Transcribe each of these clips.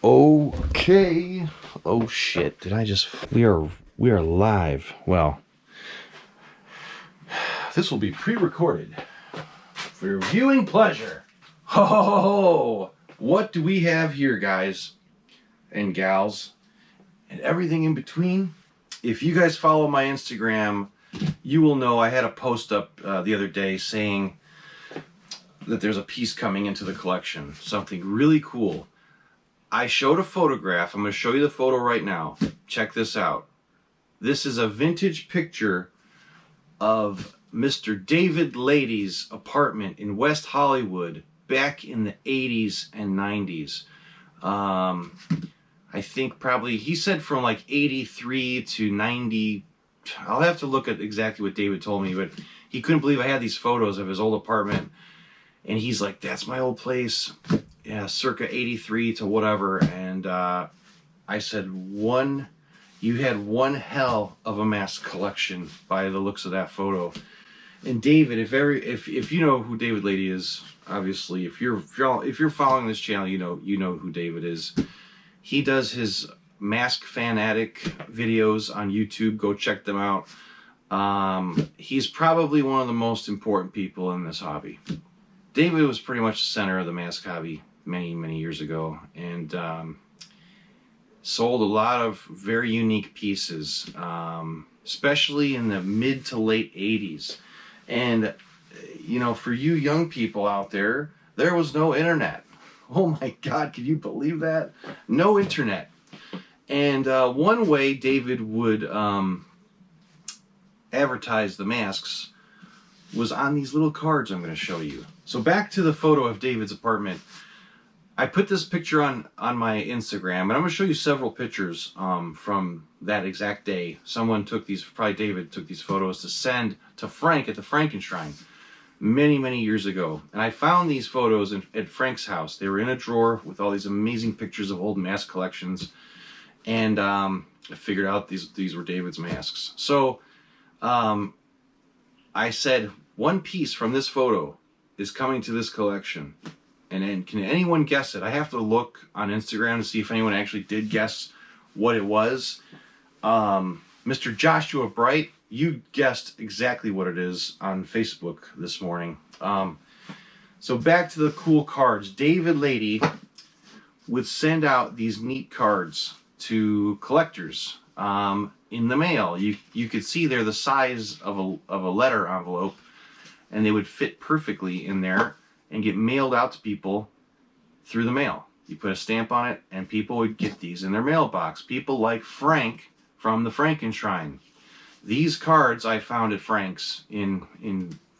Okay. Oh shit. Did I just we are live. Well, this will be pre-recorded for your viewing pleasure. Ho ho ho ho. What do we have here, guys and gals and everything in between? If you guys follow my Instagram, you will know I had a post up the other day saying that there's a piece coming into the collection, something really cool. I showed a photograph. I'm going to show you the photo right now. Check this out. This is a vintage picture of Mr. David Lady's apartment in West Hollywood back in the 80s and 90s. I think probably, he said from like 83 to 90. I'll have to look at exactly what David told me, but he couldn't believe I had these photos of his old apartment. And he's like, that's my old place. Yeah, circa 83 to whatever. And I said, you had one hell of a mask collection by the looks of that photo. And David, if you know who David Lady is, obviously, if you're following this channel, you know who David is. He does his Mask Fanatic videos on YouTube. Go check them out. He's probably one of the most important people in this hobby. David was pretty much the center of the mask hobby many years ago, and sold a lot of very unique pieces, especially in the mid to late 80s. And you know, for you young people out there, there was no internet. Oh my God, can you believe that? No internet. And one way David would advertise the masks was on these little cards I'm going to show you. So back to the photo of David's apartment. I put this picture on my Instagram, and I'm going to show you several pictures from that exact day. Someone took these, probably David took these photos to send to Frank at the Frankenstein many years ago. And I found these photos at Frank's house. They were in a drawer with all these amazing pictures of old mask collections. And I figured out these were David's masks. So I said, one piece from this photo is coming to this collection. And can anyone guess it? I have to look on Instagram to see if anyone actually did guess what it was. Mr. Joshua Bright, you guessed exactly what it is on Facebook this morning. So back to the cool cards. David Lady would send out these neat cards to collectors in the mail. You could see they're the size of a letter envelope, and they would fit perfectly in there and get mailed out to people through the mail. You put a stamp on it, and people would get these in their mailbox. People like Frank from the Frankenstein. These cards I found at Frank's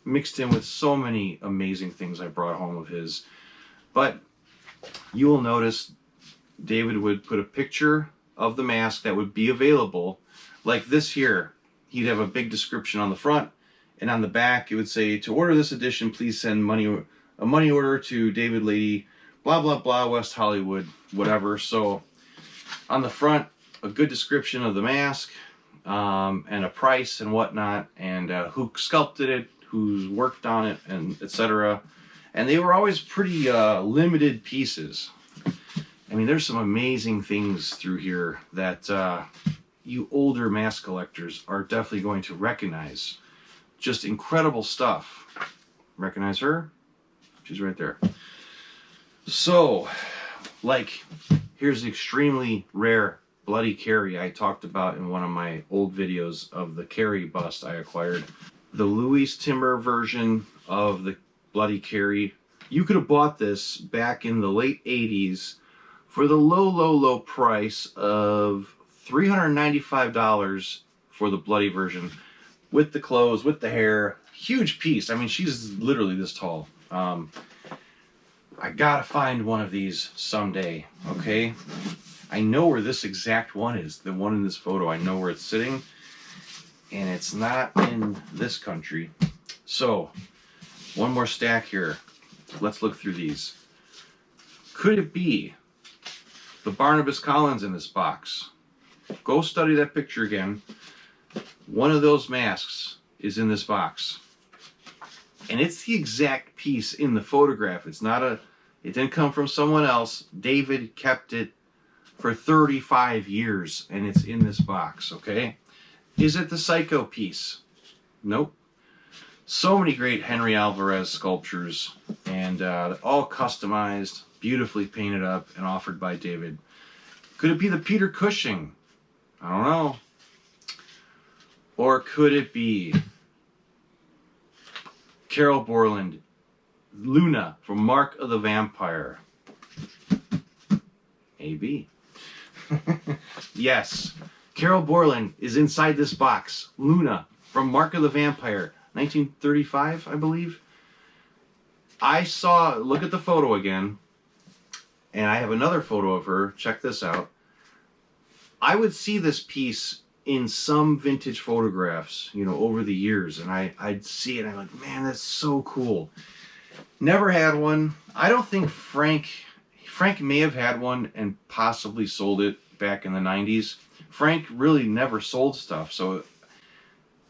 mixed in with so many amazing things I brought home of his. But you will notice David would put a picture of the mask that would be available. Like this here, he'd have a big description on the front, and on the back it would say, to order this edition, please send a money order to David Lady, blah blah blah, West Hollywood, whatever. So on the front, a good description of the mask, and a price and whatnot, and who sculpted it, who's worked on it, and etc. And they were always pretty limited pieces. I mean, there's some amazing things through here that you older mask collectors are definitely going to recognize. Just incredible stuff. Recognize her? She's right there. So, like, here's the extremely rare Bloody Carrie I talked about in one of my old videos of the Carrie bust I acquired. The Louis Timmer version of the Bloody Carrie. You could have bought this back in the late 80s for the low price of $395 for the bloody version, with the clothes, with the hair. Huge piece. I mean, she's literally this tall. I gotta find one of these someday, okay? I know where this exact one is, the one in this photo. I know where it's sitting, and it's not in this country. So, one more stack here. Let's look through these. Could it be the Barnabas Collins in this box? Go study that picture again. One of those masks is in this box. And it's the exact piece in the photograph. It's not it didn't come from someone else. David kept it for 35 years, and it's in this box, okay? Is it the Psycho piece? Nope. So many great Henry Alvarez sculptures, and all customized, beautifully painted up, and offered by David. Could it be the Peter Cushing? I don't know. Or could it be Carol Borland, Luna from Mark of the Vampire? Maybe. Yes, Carol Borland is inside this box. Luna from Mark of the Vampire, 1935, I believe. I saw, look at the photo again, and I have another photo of her. Check this out. I would see this piece in some vintage photographs, you know, over the years, and I'd see it and I'm like, man, that's so cool. Never had one. I don't think Frank may have had one and possibly sold it back in the 90s. Frank really never sold stuff, so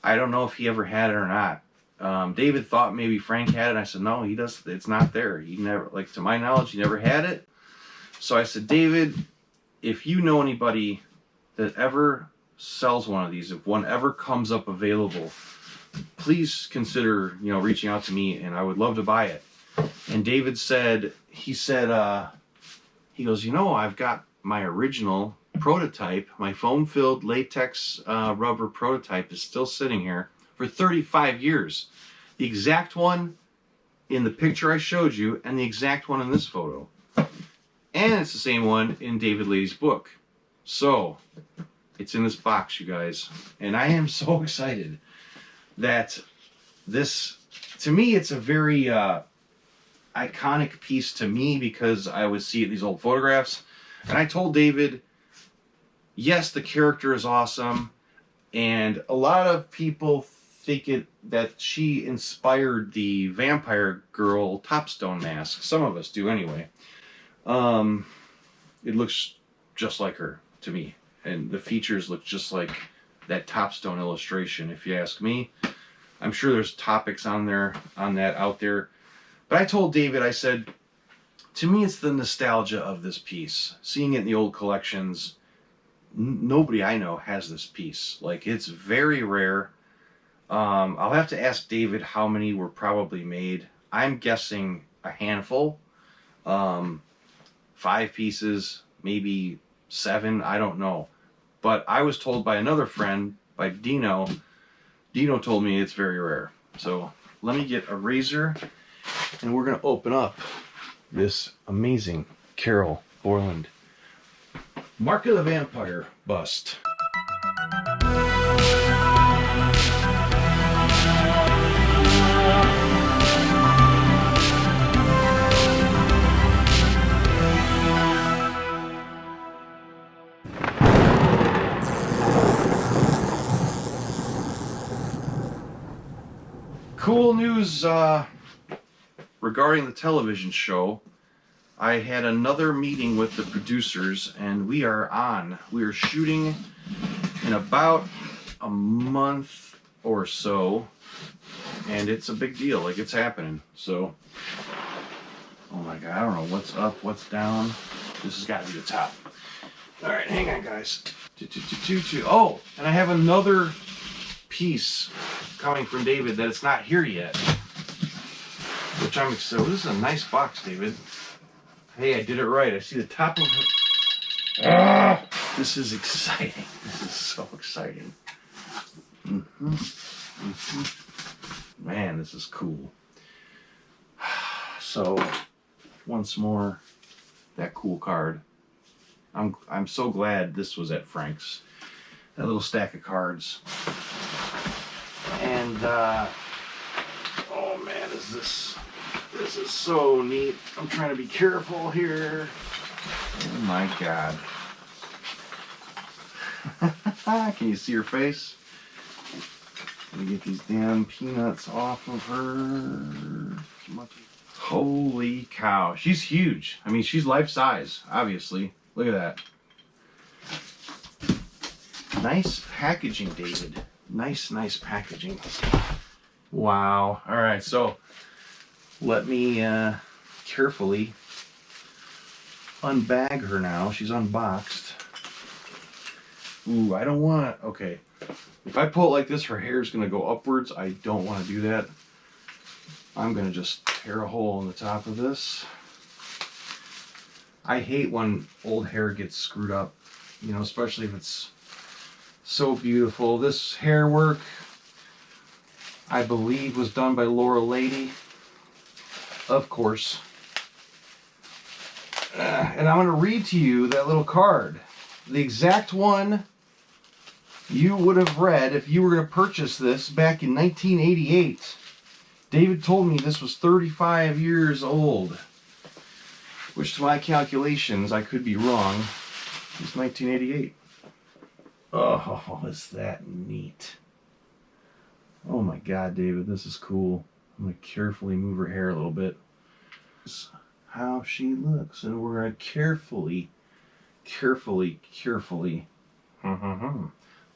I don't know if he ever had it or not. David thought maybe Frank had it, and I said, no, he does. It's not there. He never, like, to my knowledge, he never had it. So I said, David, if you know anybody that ever sells one of these, if one ever comes up available, please consider, you know, reaching out to me, and I would love to buy it. And David said, he goes, you know, I've got my original prototype, my foam-filled latex rubber prototype is still sitting here for 35 years. The exact one in the picture I showed you, and the exact one in this photo. And it's the same one in David Lady's book. So, it's in this box, you guys. And I am so excited that this, to me, it's a very iconic piece to me because I would see it in these old photographs. And I told David, yes, the character is awesome. And a lot of people think that she inspired the vampire girl Topstone mask. Some of us do anyway. It looks just like her to me. And the features look just like that Topstone illustration, if you ask me. I'm sure there's topics on that out there. But I told David, I said, to me it's the nostalgia of this piece. Seeing it in the old collections, nobody I know has this piece. Like, it's very rare. I'll have to ask David how many were probably made. I'm guessing a handful. 5 pieces, maybe 7, I don't know. But I was told by another friend, by Dino told me it's very rare. So let me get a razor, and we're going to open up this amazing Carol Borland Mark of the Vampire bust. Cool news regarding the television show. I had another meeting with the producers, and we are on. We are shooting in about a month or so, and it's a big deal. Like, it's happening. So, oh my God, I don't know what's up, what's down. This has got to be the top. All right, hang on, guys. Oh, and I have another piece coming from David that it's not here yet, which I'm excited. This is a nice box, David. Hey, I did it right. I see the top of it. This is exciting. This is so exciting. Man, this is cool. So, once more, that cool card. I'm so glad this was at Frank's. That little stack of cards. And oh man, this is so neat. I'm trying to be careful here. Oh my God. Can you see her face? Let me get these damn peanuts off of her. Holy cow. She's huge. I mean, she's life size, obviously. Look at that. Nice packaging, David. Nice packaging. Wow. All right, so let me carefully unbag her now. She's unboxed. Ooh, I don't want to. Okay. If I pull it like this, her hair is going to go upwards. I don't want to do that. I'm going to just tear a hole in the top of this. I hate when old hair gets screwed up, you know, especially if it's so beautiful. This hair work, I believe, was done by Laura Lady, of course. And I'm going to read to you that little card. The exact one you would have read if you were going to purchase this back in 1988. David told me this was 35 years old, which to my calculations, I could be wrong. It's 1988. Oh, is that neat. Oh my God, David, this is cool. I'm going to carefully move her hair a little bit. This is how she looks, and we're going to carefully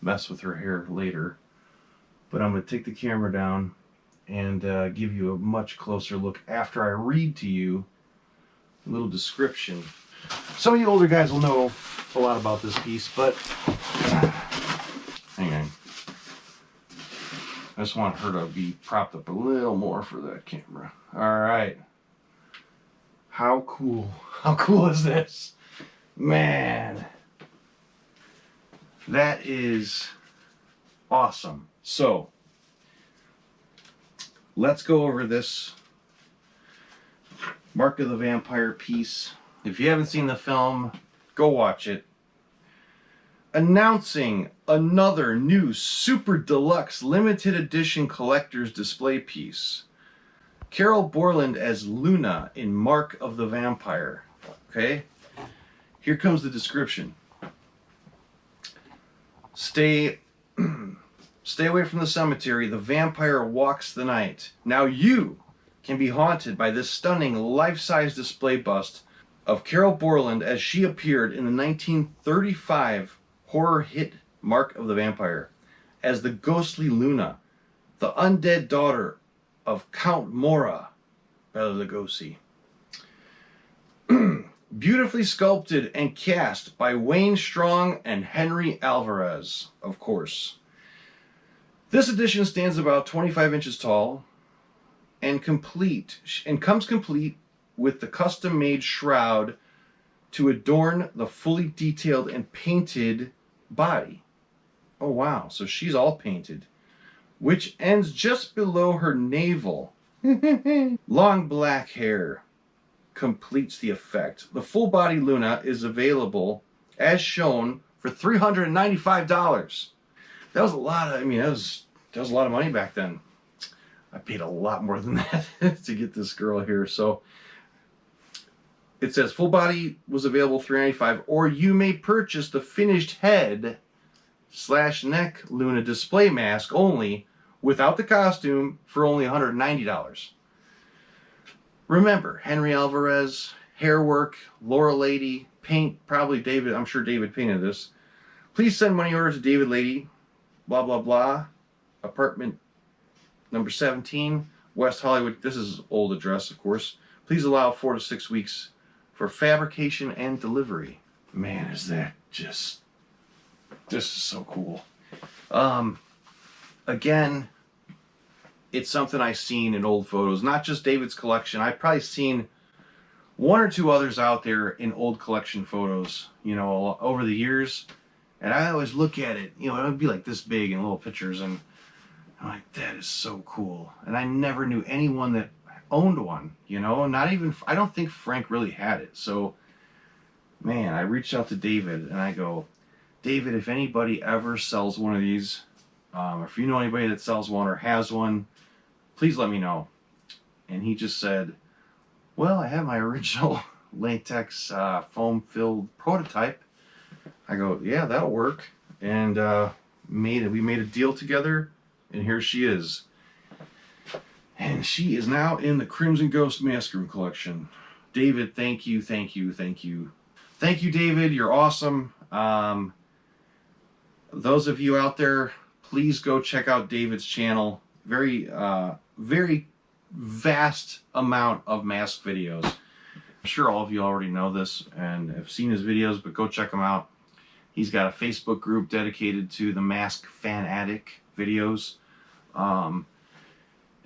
mess with her hair later. But I'm going to take the camera down and give you a much closer look after I read to you a little description. Some of you older guys will know a lot about this piece, but hang on. I just want her to be propped up a little more for that camera. All right. How cool. How cool is this? Man. That is awesome. So, let's go over this Mark of the Vampire piece. If you haven't seen the film, go watch it. Announcing another new super deluxe limited edition collector's display piece. Carol Borland as Luna in Mark of the Vampire. Okay? Here comes the description. Stay away from the cemetery. The vampire walks the night. Now you can be haunted by this stunning life-size display bust of Carol Borland as she appeared in the 1935 horror hit Mark of the Vampire as the ghostly Luna, the undead daughter of Count Mora Bela Lugosi. Beautifully sculpted and cast by Wayne Strong and Henry Alvarez, of course. This edition stands about 25 inches tall and comes complete with the custom-made shroud to adorn the fully detailed and painted body. Oh wow, so she's all painted, which ends just below her navel. Long black hair completes the effect. The full body Luna is available as shown for $395. That was a lot of, that was a lot of money back then. I paid a lot more than that to get this girl here. So it says full body was available $395, or you may purchase the finished head / neck Luna display mask only without the costume for only $190. Remember, Henry Alvarez, hair work, Laura Lady, paint, probably David, I'm sure David painted this. Please send money order to David Lady, blah, blah, blah, apartment number 17, West Hollywood. This is old address, of course. Please allow 4 to 6 weeks for fabrication and delivery. Man, is that just, this is so cool. Again, it's something I've seen in old photos, not just David's collection. I've probably seen 1 or 2 others out there in old collection photos, over the years. And I always look at it, it would be like this big in little pictures, and I'm like, that is so cool. And I never knew anyone that owned one, not even, I don't think Frank really had it. So, man, I reached out to David and I go, David, if anybody ever sells one of these, if you know anybody that sells one or has one, please let me know. And he just said, well, I have my original latex foam-filled prototype. I go, yeah, that'll work. And we made a deal together, and here she is. And she is now in the Crimson Ghost Mask Room collection. David, thank you, thank you, thank you. Thank you, David. You're awesome. Those of you out there, please go check out David's channel. Very vast amount of mask videos. I'm sure all of you already know this and have seen his videos, but go check them out. He's got a Facebook group dedicated to the Mask Fanatic videos. And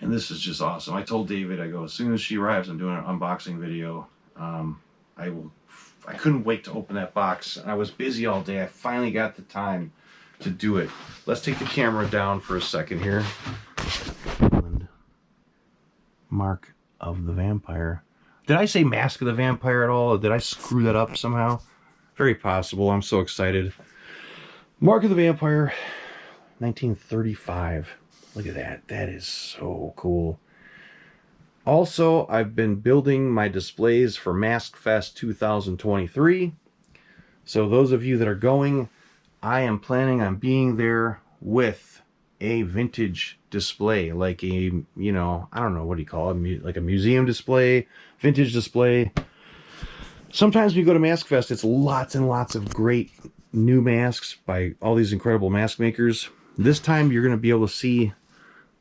this is just awesome. I told David, I go, as soon as she arrives, I'm doing an unboxing video. I couldn't wait to open that box. I was busy all day. I finally got the time to do it. Let's take the camera down for a second here. Mark of the Vampire. Did I say Mask of the Vampire at all? Did I screw that up somehow? Very possible. I'm so excited. Mark of the Vampire, 1935. Look at that. That is so cool. Also, I've been building my displays for Mask Fest 2023. So those of you that are going, I am planning on being there with a vintage display, like a, you know, I don't know, what do you call it? Like a museum display, vintage display. Sometimes when you go to Mask Fest, it's lots and lots of great new masks by all these incredible mask makers. This time you're going to be able to see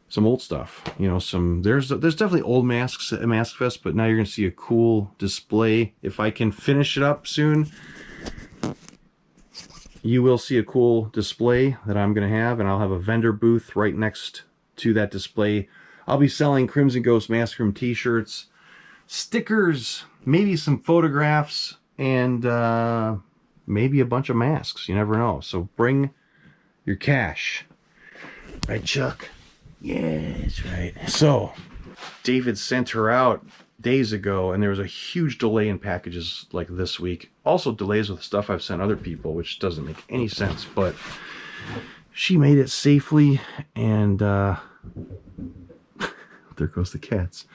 some old stuff, you know, there's definitely old masks at Mask Fest, but now you're going to see a cool display. If I can finish it up soon, you will see a cool display that I'm going to have, and I'll have a vendor booth right next to that display. I'll be selling Crimson Ghost Mask Room t-shirts, stickers, maybe some photographs, and maybe a bunch of masks. You never know. So bring your cash. Right, Chuck? Yeah, that's right. So, David sent her out days ago, and there was a huge delay in packages like this week. Also delays with stuff I've sent other people, which doesn't make any sense, but she made it safely, and there goes the cats.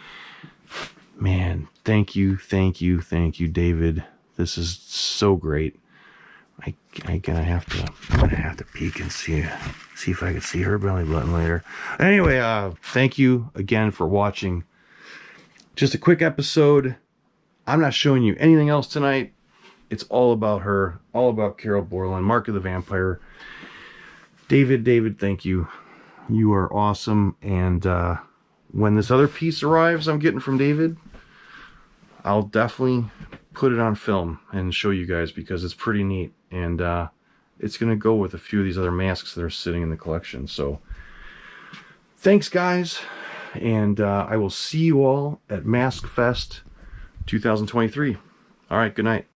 Man, thank you, David. This is so great. I'm gonna have to peek and see if I can see her belly button later. Anyway, thank you again for watching. Just a quick episode. I'm not showing you anything else tonight. It's all about her, all about Carol Borland, Mark of the Vampire. David, thank you. You are awesome. And when this other piece arrives I'm getting from David, I'll definitely put it on film and show you guys, because it's pretty neat. And it's going to go with a few of these other masks that are sitting in the collection. So thanks, guys. And I will see you all at Mask Fest 2023. All right, good night.